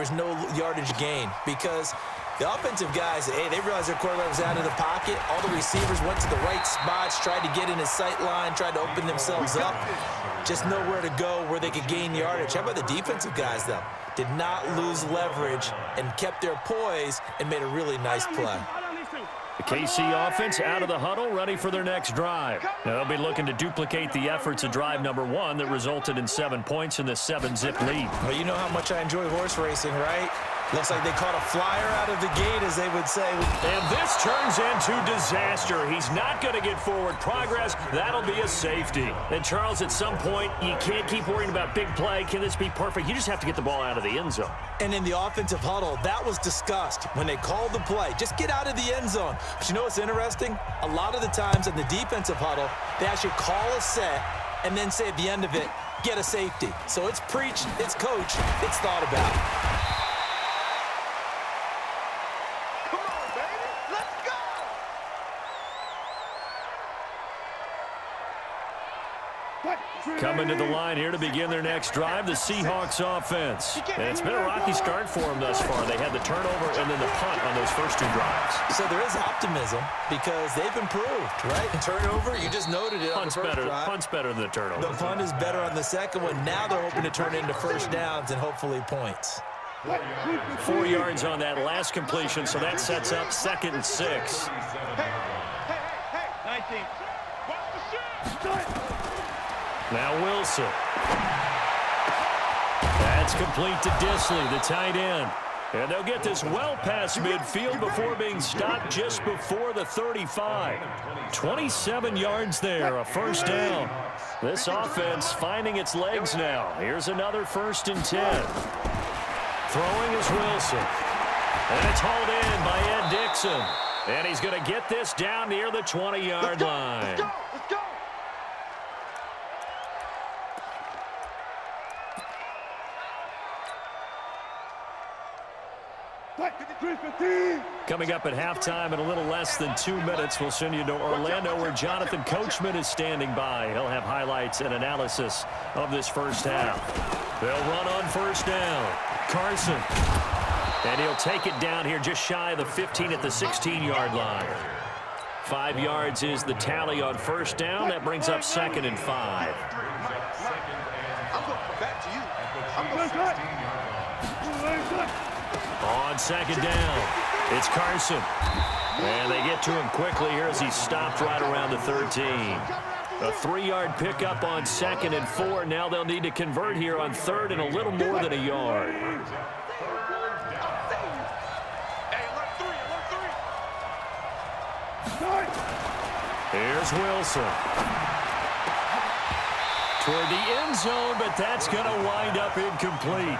was no yardage gain because the offensive guys, hey, they realized their quarterback was out of the pocket. All the receivers went to the right spots, tried to get in his sight line, tried to open themselves up. Just nowhere to go where they could gain yardage. How about the defensive guys, though? Did not lose leverage and kept their poise and made a really nice play. The KC offense out of the huddle, ready for their next drive. Now, they'll be looking to duplicate the efforts of drive number 1 that resulted in 7 points in the 7-zip lead. Well, you know how much I enjoy horse racing, right? Looks like they caught a flyer out of the gate, as they would say. And this turns into disaster. He's not going to get forward progress. That'll be a safety. And, Charles, at some point, you can't keep worrying about big play. Can this be perfect? You just have to get the ball out of the end zone. And in the offensive huddle, that was discussed when they called the play. Just get out of the end zone. But you know what's interesting? A lot of the times in the defensive huddle, they actually call a set and then say at the end of it, get a safety. So it's preached, it's coached, it's thought about. Coming to the line here to begin their next drive, the Seahawks offense. And it's been a rocky start for them thus far. They had the turnover and then the punt on those first 2 drives. So there is optimism because they've improved, right? Turnover, you just noted it. Punt's better than the turnover. The punt is better on the second one. Now they're hoping to turn it into first downs and hopefully points. 4 yards on that last completion, so that sets up 2nd and 6. Now Wilson. That's complete to Disley, the tight end. And they'll get this well past midfield before being stopped just before the 35. 27 yards there, a first down. This offense finding its legs now. Here's another 1st and 10. Throwing is Wilson. And it's hauled in by Ed Dixon. And he's going to get this down near the 20-yard line. Let's go! Coming up at halftime in a little less than 2 minutes, we'll send you to Orlando where Jonathan Coachman is standing by. He'll have highlights and analysis of this first half. They'll run on first down. Carson. And he'll take it down here just shy of the 15 at the 16-yard line. 5 yards is the tally on first down. That brings up 2nd and 5. On 2nd down, it's Carson. And they get to him quickly here as he's stopped right around the 13. A 3-yard pickup on 2nd and 4. Now they'll need to convert here on 3rd and a little more than a yard. Here's Wilson. Toward the end zone, but that's going to wind up incomplete.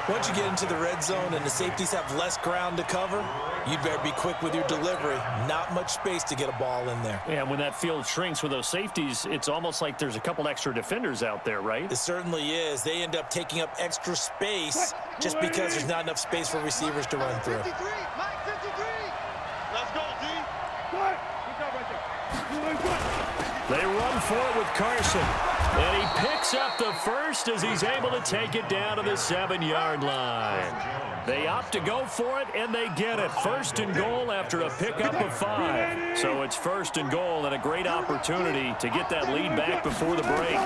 Once you get into the red zone and the safeties have less ground to cover, you'd better be quick with your delivery. Not much space to get a ball in there. Yeah, when that field shrinks with those safeties, it's almost like there's a couple extra defenders out there, right? It certainly is. They end up taking up extra space just because there's not enough space for receivers to run through. 53, Mike 53. Let's go, D. They run for it with Carson. And he picks up the first as he's able to take it down to the 7-yard line. They opt to go for it, and they get it. 1st and goal after a pickup of 5. So it's 1st and goal and a great opportunity to get that lead back before the break.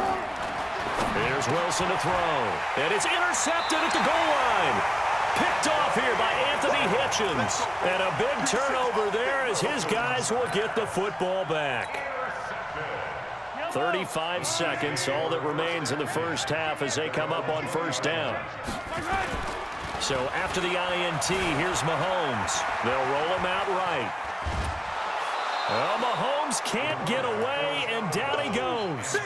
Here's Wilson to throw. And it's intercepted at the goal line. Picked off here by Anthony Hitchens. And a big turnover there as his guys will get the football back. 35 seconds, all that remains in the first half as they come up on first down. So after the INT, here's Mahomes. They'll roll him out right. Well, Mahomes can't get away, and down he goes.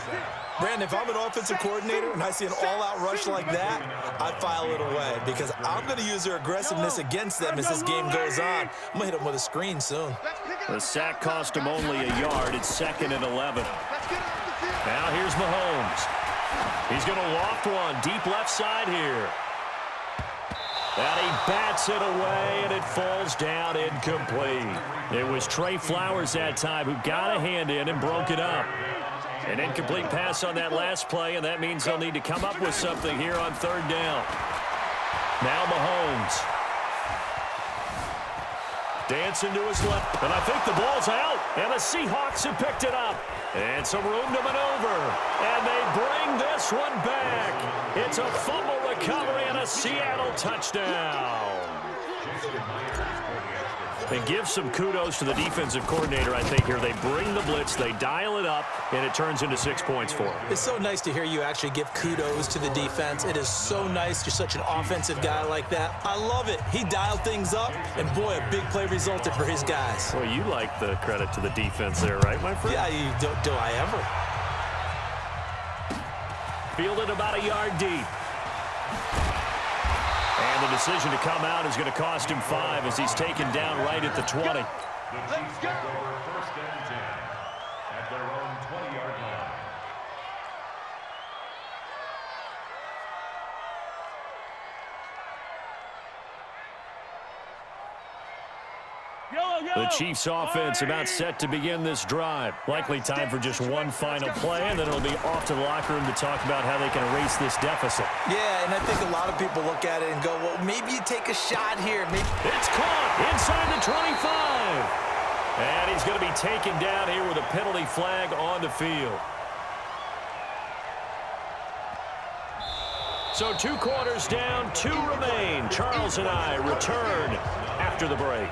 Brandon, if I'm an offensive coordinator and I see an all-out rush like that, I file it away because I'm going to use their aggressiveness against them as this game goes on. I'm going to hit them with a screen soon. The sack cost him only a yard. It's 2nd and 11. Now here's Mahomes. He's going to loft one deep left side here. And he bats it away, and it falls down incomplete. It was Trey Flowers that time who got a hand in and broke it up. An incomplete pass on that last play, and that means they'll need to come up with something here on 3rd down. Now Mahomes. Dancing to his left, and I think the ball's out, and the Seahawks have picked it up. And some room to maneuver, and they bring this one back. It's a fumble recovery and a Seattle touchdown. And give some kudos to the defensive coordinator, I think, here. They bring the blitz, they dial it up, and it turns into 6 points for them. It's so nice to hear you actually give kudos to the defense. It is so nice. You're such an offensive guy like that. I love it. He dialed things up, and boy, a big play resulted for his guys. Well, you like the credit to the defense there, right, my friend? Yeah, do I ever? Fielded about a yard deep. And the decision to come out is going to cost him 5 as he's taken down right at the 20. Let's go. First and 10 at their own 20-yard line. The Chiefs offense about set to begin this drive. Likely time for just one final play, and then it'll be off to the locker room to talk about how they can erase this deficit. Yeah, and I think a lot of people look at it and go, well, maybe you take a shot here. Maybe. It's caught inside the 25. And he's going to be taken down here with a penalty flag on the field. So 2 quarters down, 2 remain. Charles and I return after the break.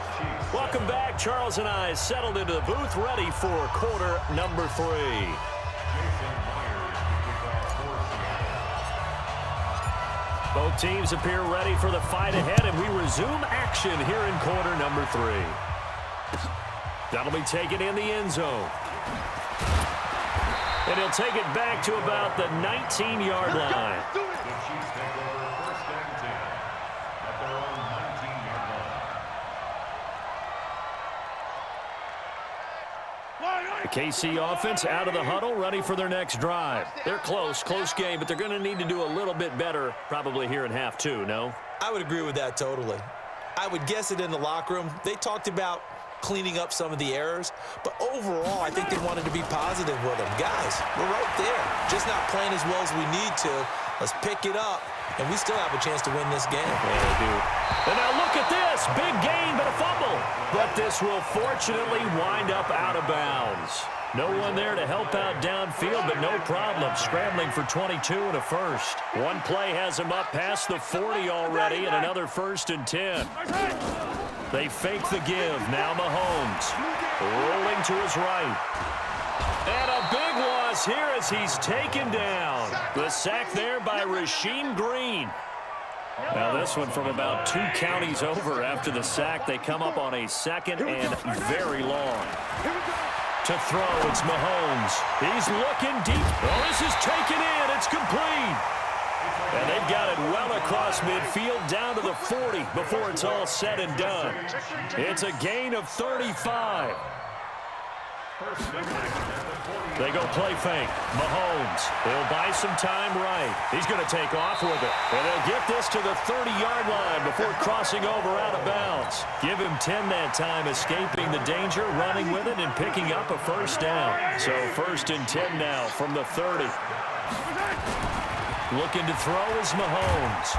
Welcome back. Charles and I settled into the booth, ready for quarter number 3. Both teams appear ready for the fight ahead, and we resume action here in quarter number 3. That'll be taken in the end zone. And he'll take it back to about the 19-yard line. The KC offense out of the huddle, ready for their next drive. They're close game, but they're going to need to do a little bit better probably here in half 2, no? I would agree with that totally. I would guess it in the locker room. They talked about cleaning up some of the errors, but overall, I think they wanted to be positive with them. Guys, we're right there. Just not playing as well as we need to. Let's pick it up, and we still have a chance to win this game. Yeah, they do. And now look at this. Big gain, but a fumble. But this will fortunately wind up out of bounds. No one there to help out downfield, but no problem. Scrambling for 22 and a first. One play has him up past the 40 already, and another 1st and 10. They fake the give. Now Mahomes rolling to his right. And a big loss here as he's taken down. The sack there by Rasheem Green. Now this one from about 2 counties over after the sack. They come up on a 2nd and very long. To throw, it's Mahomes. He's looking deep. Oh, this is taken in. It's complete. And they've got it well across midfield down to the 40 before it's all said and done. It's a gain of 35. They go play fake. Mahomes. He'll buy some time right. He's going to take off with it. And they'll get this to the 30-yard line before crossing over out of bounds. Give him 10 that time, escaping the danger, running with it, and picking up a first down. So 1st and 10 now from the 30. Looking to throw is Mahomes.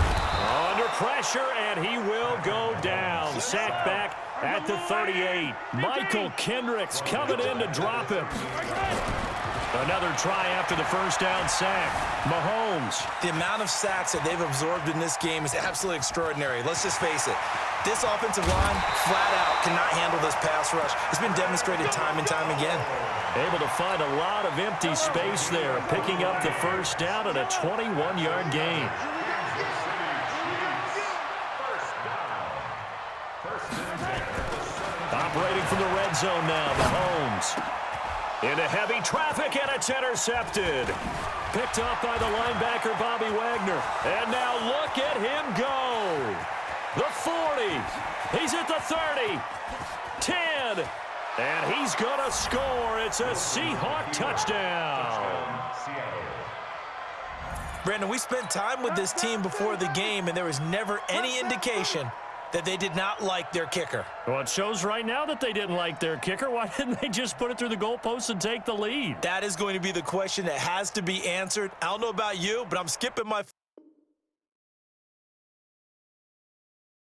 Under pressure, and he will go down. Sacked back at the 38. Michael Kendricks coming in to drop him. Another try after the first down sack. Mahomes. The amount of sacks that they've absorbed in this game is absolutely extraordinary. Let's just face it. This offensive line, flat out, cannot handle this pass rush. It's been demonstrated time and time again. Able to find a lot of empty space there, picking up the first down at a 21-yard gain. Operating from the red zone now, Mahomes. Into heavy traffic, and it's intercepted. Picked up by the linebacker, Bobby Wagner. And now look at him go. The 40. He's at the 30. 10. And he's going to score. It's a Seahawk touchdown. Brandon, we spent time with this team before the game, and there was never any indication that they did not like their kicker. Well, it shows right now that they didn't like their kicker. Why didn't they just put it through the goalpost and take the lead? That is going to be the question that has to be answered. I don't know about you, but I'm skipping my